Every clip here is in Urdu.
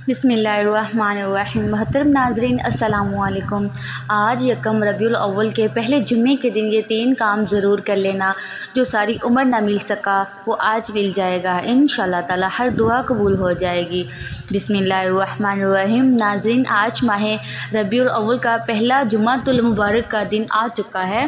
بسم اللہ الرحمن الرحیم۔ محترم ناظرین السلام علیکم۔ آج یکم ربیع الاول کے پہلے جمعے کے دن یہ 3 کام ضرور کر لینا جو ساری عمر نہ مل سکا وہ آج مل جائے گا، انشاءاللہ تعالی ہر دعا قبول ہو جائے گی۔ بسم اللہ الرحمن الرحیم۔ ناظرین، آج ماہ ربیع الاول کا پہلا جمعۃ المبارک کا دن آ چکا ہے،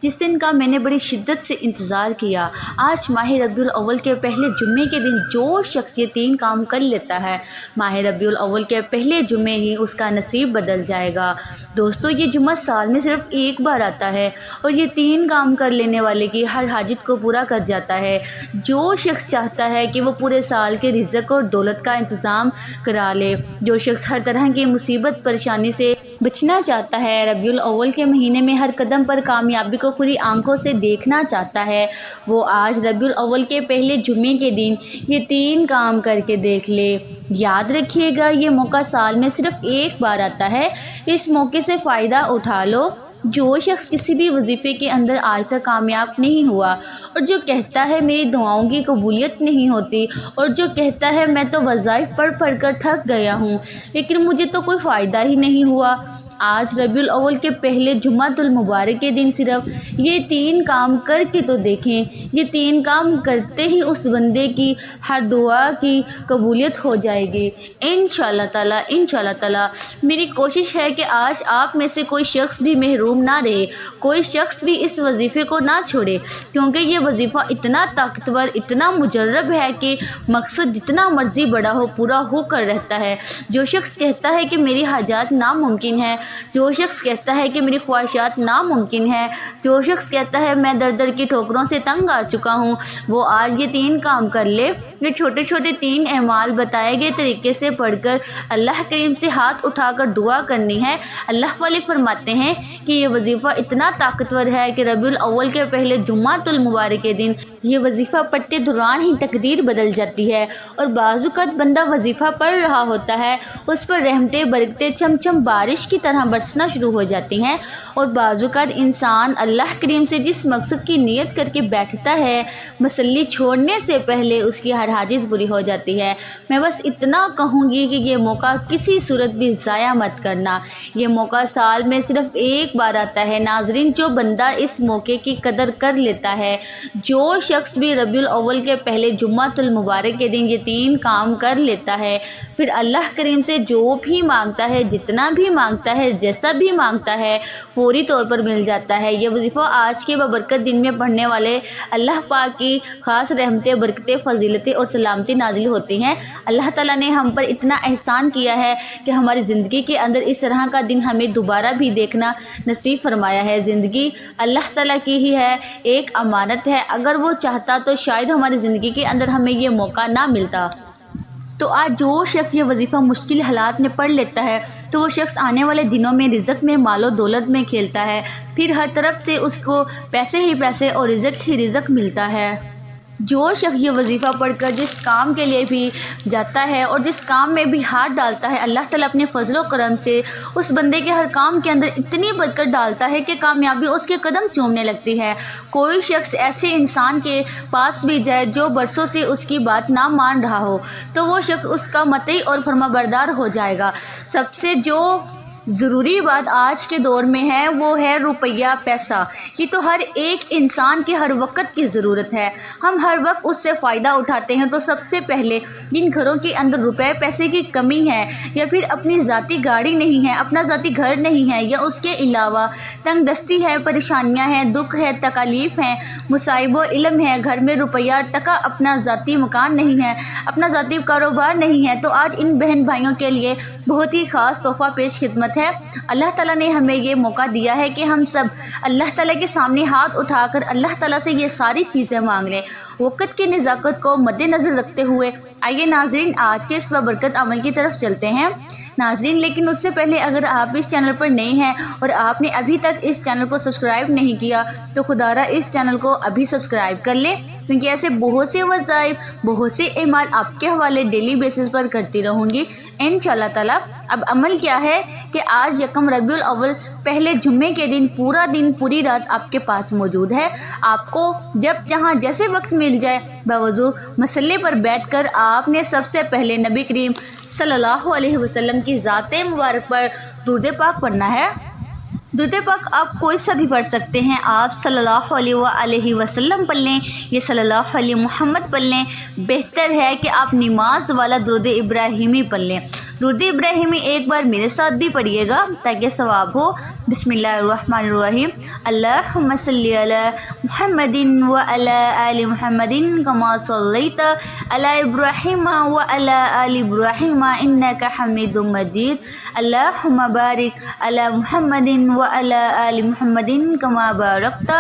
جس دن کا میں نے بڑی شدت سے انتظار کیا۔ آج ماہ ربیع الاول کے پہلے جمعے کے دن جو شخص یہ 3 کام کر لیتا ہے، ماہ ربیع الاول کے پہلے جمعے ہی اس کا نصیب بدل جائے گا۔ دوستو، یہ جمعہ سال میں صرف ایک بار آتا ہے اور یہ 3 کام کر لینے والے کی ہر حاجت کو پورا کر جاتا ہے۔ جو شخص چاہتا ہے کہ وہ پورے سال کے رزق اور دولت کا انتظام کرا لے، جو شخص ہر طرح کی مصیبت پریشانی سے بچنا چاہتا ہے، ربیع الاول کے مہینے میں ہر قدم پر کامیابی کو کھلی آنکھوں سے دیکھنا چاہتا ہے، وہ آج ربیع الاول کے پہلے جمعے کے دن یہ 3 کام کر کے دیکھ لے۔ یاد رکھیے گا، یہ موقع سال میں صرف ایک بار آتا ہے، اس موقع سے فائدہ اٹھا لو۔ جو شخص کسی بھی وظیفے کے اندر آج تک کامیاب نہیں ہوا اور جو کہتا ہے میری دعاؤں کی قبولیت نہیں ہوتی، اور جو کہتا ہے میں تو وظائف پڑھ پڑھ کر تھک گیا ہوں لیکن مجھے تو کوئی فائدہ ہی نہیں ہوا، آج ربیع الاول کے پہلے جمعۃ المبارک کے دن صرف یہ 3 کام کر کے تو دیکھیں۔ یہ 3 کام کرتے ہی اس بندے کی ہر دعا کی قبولیت ہو جائے گی، انشاءاللہ تعالی۔ میری کوشش ہے کہ آج آپ میں سے کوئی شخص بھی محروم نہ رہے، کوئی شخص بھی اس وظیفے کو نہ چھوڑے، کیونکہ یہ وظیفہ اتنا طاقتور، اتنا مجرب ہے کہ مقصد جتنا مرضی بڑا ہو پورا ہو کر رہتا ہے۔ جو شخص کہتا ہے کہ میری حاجات ناممکن ہے، جو شخص کہتا ہے کہ میری خواہشات ناممکن ہے، جو شخص کہتا ہے میں در در کی ٹھوکروں سے تنگ آ چکا ہوں، وہ آج یہ 3 کام کر لے۔ یہ چھوٹے چھوٹے 3 اعمال بتائے گئے طریقے سے پڑھ کر اللہ کریم سے ہاتھ اٹھا کر دعا کرنی ہے۔ اللہ والے فرماتے ہیں کہ یہ وظیفہ اتنا طاقتور ہے کہ ربیع الاول کے پہلے جمعۃ المبارک کے دن یہ وظیفہ پڑھتے دوران ہی تقدیر بدل جاتی ہے، اور بعض اوقات بندہ وظیفہ پڑھ رہا ہوتا ہے، اس پر رحمتیں برکتیں چم چم بارش کی طرح برسنا شروع ہو جاتی ہیں، اور بعض اوقات انسان اللہ کریم سے جس مقصد کی نیت کر کے بیٹھتا ہے، مسلی چھوڑنے سے پہلے اس کی ہر حاجت پوری ہو جاتی ہے۔ میں بس اتنا کہوں گی کہ یہ موقع کسی صورت بھی ضائع مت کرنا، یہ موقع سال میں صرف ایک بار آتا ہے۔ ناظرین، جو بندہ اس موقع کی قدر کر لیتا ہے، جو شخص بھی ربیع الاول کے پہلے جمعۃ المبارک کے دن یہ 3 کام کر لیتا ہے، پھر اللہ کریم سے جو بھی مانگتا ہے، جتنا بھی مانگتا ہے، جیسا بھی مانگتا ہے، فوری طور پر مل جاتا ہے۔ یہ وظیفہ آج کے بابرکت دن میں پڑھنے والے اللہ پاک کی خاص رحمتیں، برکتیں، فضیلتیں اور سلامتی نازل ہوتی ہیں۔ اللہ تعالیٰ نے ہم پر اتنا احسان کیا ہے کہ ہماری زندگی کے اندر اس طرح کا دن ہمیں دوبارہ بھی دیکھنا نصیب فرمایا ہے۔ زندگی اللہ تعالیٰ کی ہی ہے، ایک امانت ہے، اگر وہ چاہتا تو شاید ہماری زندگی کے اندر ہمیں یہ موقع نہ ملتا۔ تو آج جو شخص یہ وظیفہ مشکل حالات میں پڑھ لیتا ہے تو وہ شخص آنے والے دنوں میں رزق میں، مال و دولت میں کھیلتا ہے، پھر ہر طرف سے اس کو پیسے ہی پیسے اور رزق ہی رزق ملتا ہے۔ جو شخص یہ وظیفہ پڑھ کر جس کام کے لیے بھی جاتا ہے اور جس کام میں بھی ہاتھ ڈالتا ہے، اللہ تعالیٰ اپنے فضل و کرم سے اس بندے کے ہر کام کے اندر اتنی برکت ڈالتا ہے کہ کامیابی اس کے قدم چومنے لگتی ہے۔ کوئی شخص ایسے انسان کے پاس بھی جائے جو برسوں سے اس کی بات نہ مان رہا ہو تو وہ شخص اس کا مطیع اور فرمانبردار ہو جائے گا۔ سب سے جو ضروری بات آج کے دور میں ہے وہ ہے روپیہ، پیسہ۔ یہ تو ہر ایک انسان کے ہر وقت کی ضرورت ہے، ہم ہر وقت اس سے فائدہ اٹھاتے ہیں۔ تو سب سے پہلے جن گھروں کے اندر روپے پیسے کی کمی ہے، یا پھر اپنی ذاتی گاڑی نہیں ہے، اپنا ذاتی گھر نہیں ہے، یا اس کے علاوہ تنگ دستی ہے، پریشانیاں ہیں، دکھ ہے، تکالیف ہیں، مصائب و علم ہے، گھر میں روپیہ ٹکا، اپنا ذاتی مکان نہیں ہے، اپنا ذاتی کاروبار نہیں ہے، تو آج ان بہن بھائیوں کے لیے بہت ہی خاص تحفہ پیش خدمت ہے۔ اللہ تعالیٰ نے ہمیں یہ موقع دیا ہے کہ ہم سب اللہ تعالیٰ کے سامنے ہاتھ اٹھا کر اللہ تعالیٰ سے یہ ساری چیزیں مانگ لیں۔ وقت کی نزاکت کو مد نظر رکھتے ہوئے آئیے ناظرین آج کے اس بابرکت عمل کی طرف چلتے ہیں۔ ناظرین، لیکن اس سے پہلے اگر آپ اس چینل پر نئے ہیں اور آپ نے ابھی تک اس چینل کو سبسکرائب نہیں کیا تو خدارہ اس چینل کو ابھی سبسکرائب کر لیں، کیونکہ ایسے بہت سے وظائف، بہت سے اعمال آپ کے حوالے ڈیلی بیسس پر کرتی رہوں گی انشاءاللہ تعالی۔ اب عمل کیا ہے کہ آج یکم ربیع الاول پہلے جمعے کے دن پورا دن پوری رات آپ کے پاس موجود ہے۔ آپ کو جب جہاں جیسے وقت مل جائے بوضو مصلی پر بیٹھ کر آپ نے سب سے پہلے نبی کریم صلی اللہ علیہ وسلم کی ذات مبارک پر درود پاک پڑھنا ہے۔ درود پاک آپ کوئی سا بھی پڑھ سکتے ہیں، آپ صلی اللہ علیہ وسلم پڑھ لیں، یہ صلی اللہ علیہ محمد پڑھ لیں۔ بہتر ہے کہ آپ نماز والا درود ابراہیمی پڑھ لیں۔ درود ابراہیمی ایک بار میرے ساتھ بھی پڑھیے گا تاکہ ثواب ہو۔ بسم اللہ الرحمن الرحیم، اللہم صلی علی محمد وعلی آل محمد کما صلیت علی ابراہیم وعلی آل ابراہیم انک حمید مجید، اللہم بارک علی محمد وعلی آل محمد کما بارکت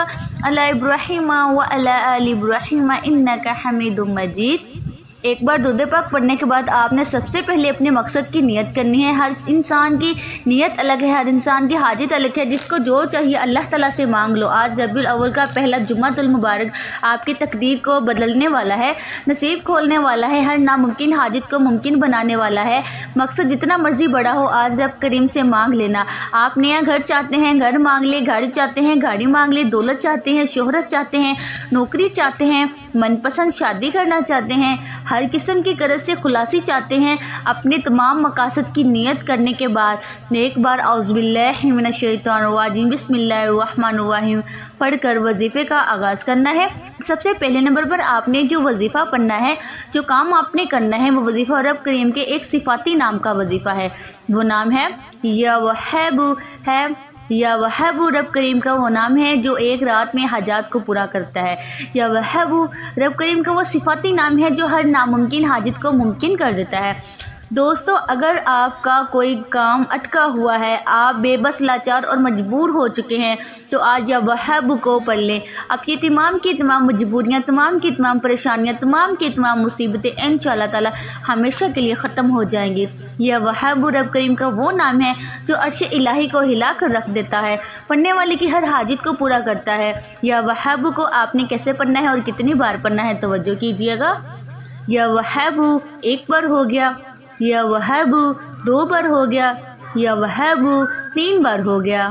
علی ابراہیم وعلی آل ابراہیم انک حمید مجید۔ ایک بار درود پاک پڑھنے کے بعد آپ نے سب سے پہلے اپنے مقصد کی نیت کرنی ہے۔ ہر انسان کی نیت الگ ہے، ہر انسان کی حاجت الگ ہے، جس کو جو چاہیے اللہ تعالیٰ سے مانگ لو۔ آج ربیع الاول کا پہلا جمعہ المبارک آپ کی تقدیر کو بدلنے والا ہے، نصیب کھولنے والا ہے، ہر ناممکن حاجت کو ممکن بنانے والا ہے۔ مقصد جتنا مرضی بڑا ہو آج رب کریم سے مانگ لینا۔ آپ نیا گھر چاہتے ہیں، گھر مانگ لے، گاڑی چاہتے ہیں، گاڑی مانگ لے، دولت چاہتے ہیں، شہرت چاہتے ہیں، نوکری چاہتے ہیں، من پسند شادی کرنا چاہتے ہیں، ہر قسم کی قرض سے خلاصی چاہتے ہیں، اپنے تمام مقاصد کی نیت کرنے کے بعد ایک بار اعوذ باللہ من الشیطان الرجیم بسم اللہ الرحمن الرحیم پڑھ کر وظیفے کا آغاز کرنا ہے۔ سب سے پہلے نمبر پر آپ نے جو وظیفہ پڑھنا ہے، جو کام آپ نے کرنا ہے، وہ وظیفہ رب کریم کے ایک صفاتی نام کا وظیفہ ہے۔ وہ نام ہے یا وہاب ہے۔ یا وہاب رب کریم کا وہ نام ہے جو ایک رات میں حاجات کو پورا کرتا ہے۔ یا وہاب رب کریم کا وہ صفاتی نام ہے جو ہر ناممکن حاجت کو ممکن کر دیتا ہے۔ دوستو، اگر آپ کا کوئی کام اٹکا ہوا ہے، آپ بے بس لاچار اور مجبور ہو چکے ہیں، تو آج یا وہاب کو پڑھ لیں۔ آپ کی تمام مجبوریاں، تمام کی تمام پریشانیاں، تمام کی تمام مصیبتیں انشاءاللہ تعالی ہمیشہ کے لیے ختم ہو جائیں گی۔ یا وہاب رب کریم کا وہ نام ہے جو عرش الہی کو ہلا کر رکھ دیتا ہے، پڑھنے والے کی ہر حاجت کو پورا کرتا ہے۔ یا وہاب کو آپ نے کیسے پڑھنا ہے اور کتنی بار پڑھنا ہے، توجہ کیجیے گا۔ یا وہاب ایک بار ہو گیا، یا وہاب دو بار ہو گیا، یا وہاب 3 بار ہو گیا۔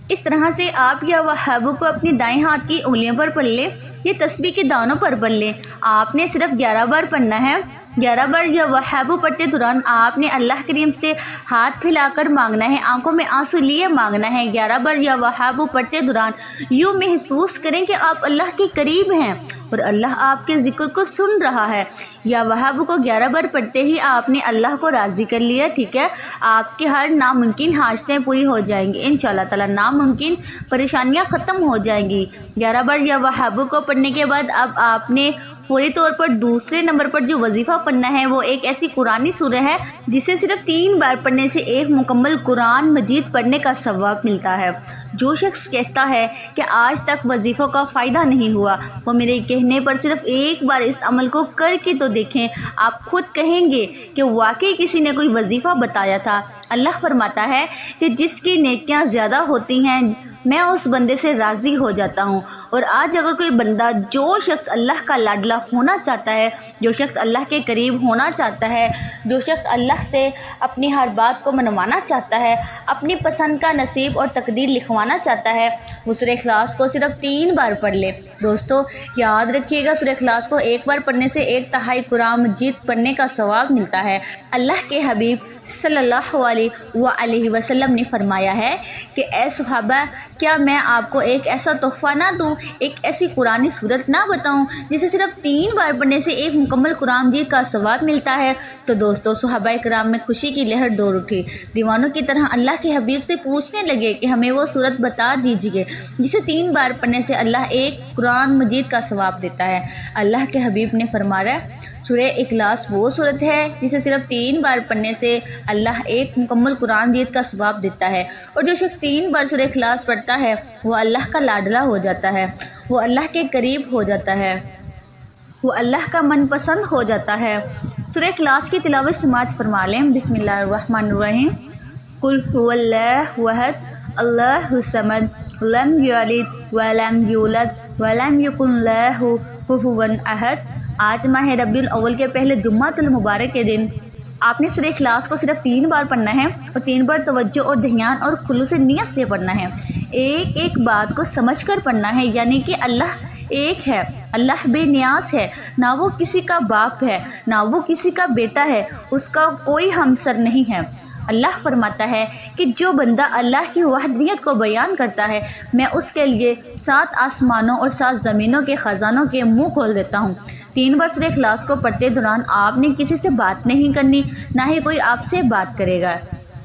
اس طرح سے آپ یا وہاب کو اپنی دائیں ہاتھ کی انگلیوں پر پڑھ لیں، یہ تسبیح کے دانوں پر پڑھ لیں۔ آپ نے صرف 11 بار پڑھنا ہے۔ 11 بار یا وہاب پڑھتے دوران آپ نے اللہ کریم سے ہاتھ پھیلا کر مانگنا ہے، آنکھوں میں آنسو لیے مانگنا ہے۔ 11 بار یا وہاب پڑھتے دوران یوں محسوس کریں کہ آپ اللہ کے قریب ہیں اور اللہ آپ کے ذکر کو سن رہا ہے۔ یا وہاب کو 11 بار پڑھتے ہی آپ نے اللہ کو راضی کر لیا، ٹھیک ہے؟ آپ کی ہر ناممکن حاجتیں پوری ہو جائیں گی انشاءاللہ تعالیٰ، ناممکن پریشانیاں ختم ہو جائیں گی۔ 11 بار یا وہاب کو پڑھنے کے بعد اب آپ نے فوری طور پر دوسرے نمبر پر جو وظیفہ پڑھنا ہے وہ ایک ایسی قرآنی سورہ ہے جسے صرف 3 بار پڑھنے سے ایک مکمل قرآن مجید پڑھنے کا ثواب ملتا ہے۔ جو شخص کہتا ہے کہ آج تک وظیفوں کا فائدہ نہیں ہوا، وہ میرے کہنے پر صرف ایک بار اس عمل کو کر کے تو دیکھیں، آپ خود کہیں گے کہ واقعی کسی نے کوئی وظیفہ بتایا تھا۔ اللہ فرماتا ہے کہ جس کی نیکیاں زیادہ ہوتی ہیں میں اس بندے سے راضی ہو جاتا ہوں۔ اور آج اگر کوئی بندہ، جو شخص اللہ کا لاڈلا ہونا چاہتا ہے، جو شخص اللہ کے قریب ہونا چاہتا ہے، جو شخص اللہ سے اپنی ہر بات کو منوانا چاہتا ہے، اپنی پسند کا نصیب اور تقدیر لکھوانا چاہتا ہے، وہ سورہ اخلاص کو صرف 3 بار پڑھ لے۔ دوستو یاد رکھیے گا، سورہ اخلاص کو ایک بار پڑھنے سے 1/3 قرآن مجید پڑھنے کا ثواب ملتا ہے۔ اللہ کے حبیب صلی اللہ علیہ وسلم نے فرمایا ہے کہ اے صحابہ، کیا میں آپ کو ایک ایسا تحفہ نہ دوں، ایک ایسی قرآنی صورت نہ بتاؤں جسے صرف 3 بار پڑھنے سے ایک مکمل قرآن مجید کا ثواب ملتا ہے؟ تو دوستو صحابہ کرام میں خوشی کی لہر دور اٹھی، دیوانوں کی طرح اللہ کے حبیب سے پوچھنے لگے کہ ہمیں وہ صورت بتا دیجیے جسے 3 بار پڑھنے سے اللہ ایک قرآن مجید کا ثواب دیتا ہے۔ اللہ کے حبیب نے فرمایا سورہ اخلاص وہ صورت ہے جسے صرف 3 بار پڑھنے سے اللہ ایک مکمل قرآن مجید کا ثواب دیتا ہے، اور جو شخص 3 بار سورہ اخلاص پڑھتا ہے وہ اللہ کا لاڈلا ہو جاتا ہے، وہ اللہ کے قریب ہو جاتا ہے، وہ اللہ کا من پسند ہو جاتا ہے۔ سورہ اخلاص کی تلاوت سماعت فرما لیں۔ بسم اللہ الرحمن الرحیم، قل هو اللہ احد اللہ الصمد لم یلد ولم یولد ولم یکن لہ کفوا احد۔ آج ماہ ربیع الاول کے پہلے جمعہ المبارک کے دن آپ نے سورہ اخلاص کو صرف 3 بار پڑھنا ہے اور 3 بار توجہ اور دھیان اور خلوص نیت سے پڑھنا ہے۔ ایک ایک بات کو سمجھ کر پڑھنا ہے، یعنی کہ اللہ ایک ہے، اللہ بے نیاز ہے، نہ وہ کسی کا باپ ہے نہ وہ کسی کا بیٹا ہے، اس کا کوئی ہمسر نہیں ہے۔ اللہ فرماتا ہے کہ جو بندہ اللہ کی وحدانیت کو بیان کرتا ہے، میں اس کے لیے 7 آسمانوں اور 7 زمینوں کے خزانوں کے منہ کھول دیتا ہوں۔ 3 بار سورہ اخلاص کو پڑھتے دوران آپ نے کسی سے بات نہیں کرنی، نہ ہی کوئی آپ سے بات کرے گا،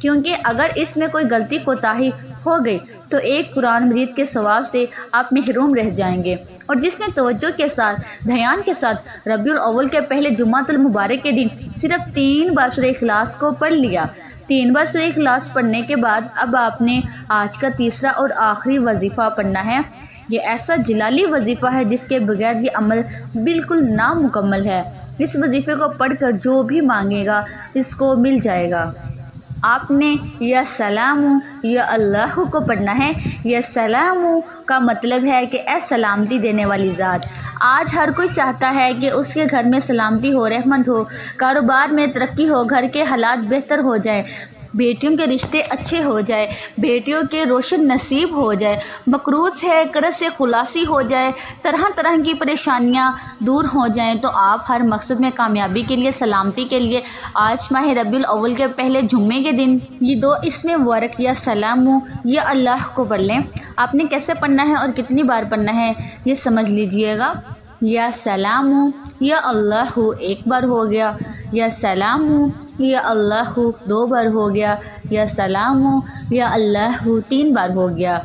کیونکہ اگر اس میں کوئی غلطی کوتاہی ہو گئی تو ایک قرآن مجید کے ثواب سے آپ محروم رہ جائیں گے۔ اور جس نے توجہ کے ساتھ دھیان کے ساتھ ربیع الاول کے پہلے جمعۃ المبارک کے دن صرف 3 بار سورہ اخلاص کو پڑھ لیا، 3 بار سورہ اخلاص پڑھنے کے بعد اب آپ نے آج کا تیسرا اور آخری وظیفہ پڑھنا ہے۔ یہ ایسا جلالی وظیفہ ہے جس کے بغیر یہ عمل بالکل نامکمل ہے۔ اس وظیفے کو پڑھ کر جو بھی مانگے گا اس کو مل جائے گا۔ آپ نے یا سلام یا اللہ کو پڑھنا ہے۔ یا سلام کا مطلب ہے کہ اے سلامتی دینے والی ذات۔ آج ہر کوئی چاہتا ہے کہ اس کے گھر میں سلامتی ہو، رحمت ہو، کاروبار میں ترقی ہو، گھر کے حالات بہتر ہو جائیں، بیٹیوں کے رشتے اچھے ہو جائے، بیٹیوں کے روشن نصیب ہو جائے، مقروض ہے قرض سے خلاصی ہو جائے، طرح طرح کی پریشانیاں دور ہو جائیں، تو آپ ہر مقصد میں کامیابی کے لیے، سلامتی کے لیے آج ماہ ربیع الاول کے پہلے جمعے کے دن یہ 2 اسم مبارک یا سلام یا اللہ کو پڑھ لیں۔ آپ نے کیسے پڑھنا ہے اور کتنی بار پڑھنا ہے یہ سمجھ لیجئے گا۔ یا سلام یا اللہ 1 بار ہو گیا، یا سلام یا اللہ 2 بار ہو گیا، یا سلام یا اللہ 3 بار ہو گیا۔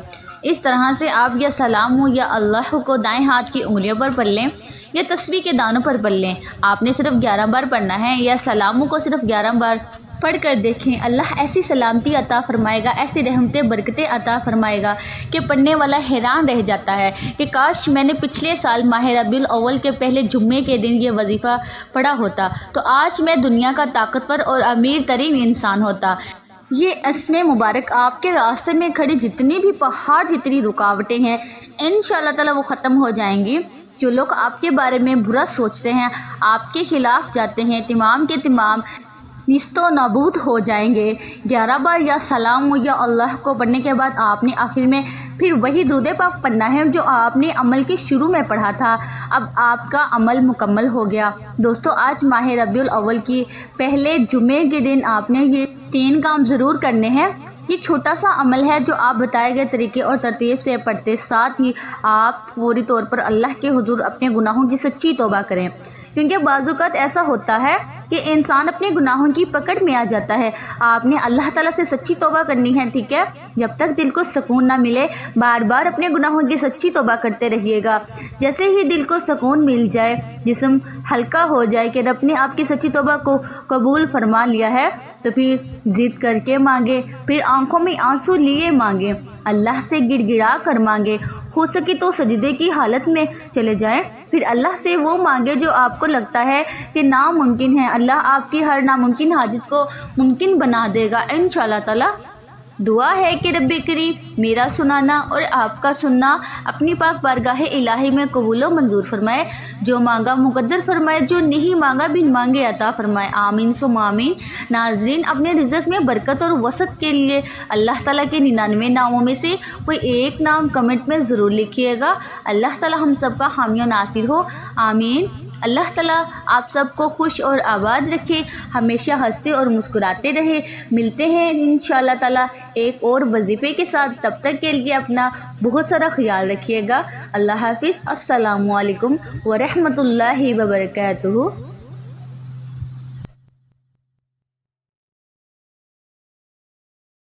اس طرح سے آپ یا سلام یا اللہ کو دائیں ہاتھ کی انگلیوں پر پڑھ لیں یا تسبیح کے دانوں پر پڑھ لیں۔ آپ نے صرف 11 بار پڑھنا ہے۔ یا سلام کو صرف 11 بار پڑھ کر دیکھیں، اللہ ایسی سلامتی عطا فرمائے گا، ایسی رحمتیں برکتیں عطا فرمائے گا کہ پڑھنے والا حیران رہ جاتا ہے کہ کاش میں نے پچھلے سال ماہ ربیع الاول کے پہلے جمعے کے دن یہ وظیفہ پڑھا ہوتا تو آج میں دنیا کا طاقتور اور امیر ترین انسان ہوتا۔ یہ اسم مبارک آپ کے راستے میں کھڑی جتنی بھی پہاڑ، جتنی رکاوٹیں ہیں، انشاءاللہ تعالی وہ ختم ہو جائیں گی۔ جو لوگ آپ کے بارے میں برا سوچتے ہیں، آپ کے خلاف جاتے ہیں، تمام کے تمام نیست و نابود ہو جائیں گے۔ 11 بار یا سلام یا اللہ کو پڑھنے کے بعد آپ نے آخر میں پھر وہی درود پاک پڑھنا ہے جو آپ نے عمل کے شروع میں پڑھا تھا۔ اب آپ کا عمل مکمل ہو گیا۔ دوستو، آج ماہ ربیع الاول کی پہلے جمعے کے دن آپ نے یہ 3 کام ضرور کرنے ہیں۔ یہ چھوٹا سا عمل ہے جو آپ بتائے گئے طریقے اور ترتیب سے پڑھتے، ساتھ ہی آپ فوری طور پر اللہ کے حضور اپنے گناہوں کی سچی توبہ کریں، کیونکہ بعض اوقات ایسا ہوتا ہے کہ انسان اپنے گناہوں کی پکڑ میں آ جاتا ہے۔ آپ نے اللہ تعالیٰ سے سچی توبہ کرنی ہے، ٹھیک ہے؟ جب تک دل کو سکون نہ ملے بار بار اپنے گناہوں کی سچی توبہ کرتے رہیے گا۔ جیسے ہی دل کو سکون مل جائے، جسم ہلکا ہو جائے کہ رب نے آپ کی سچی توبہ کو قبول فرما لیا ہے، تو پھر ضد کر کے مانگے، پھر آنکھوں میں آنسو لیے مانگے، اللہ سے گڑ گڑا کر مانگے، ہو سکے تو سجدے کی حالت میں چلے جائیں، پھر اللہ سے وہ مانگے جو آپ کو لگتا ہے کہ ناممکن ہے۔ اللہ آپ کی ہر ناممکن حاجت کو ممکن بنا دے گا انشاءاللہ تعالی۔ دعا ہے کہ رب کریم میرا سنانا اور آپ کا سننا اپنی پاک بارگاہ الہی میں قبول و منظور فرمائے، جو مانگا مقدر فرمائے، جو نہیں مانگا بن مانگے عطا فرمائے، آمین ثم آمین۔ ناظرین، اپنے رزق میں برکت اور وسعت کے لیے اللہ تعالیٰ کے 99 ناموں میں سے کوئی ایک نام کمنٹ میں ضرور لکھیے گا۔ اللہ تعالیٰ ہم سب کا حامی و ناصر ہو، آمین۔ اللہ تعالیٰ آپ سب کو خوش اور آباد رکھے، ہمیشہ ہنستے اور مسکراتے رہے۔ ملتے ہیں انشاءاللہ تعالیٰ ایک اور وظیفے کے ساتھ، تب تک کے لیے اپنا بہت سارا خیال رکھیے گا۔ اللہ حافظ۔ السلام علیکم ورحمۃ اللہ وبرکاتہ۔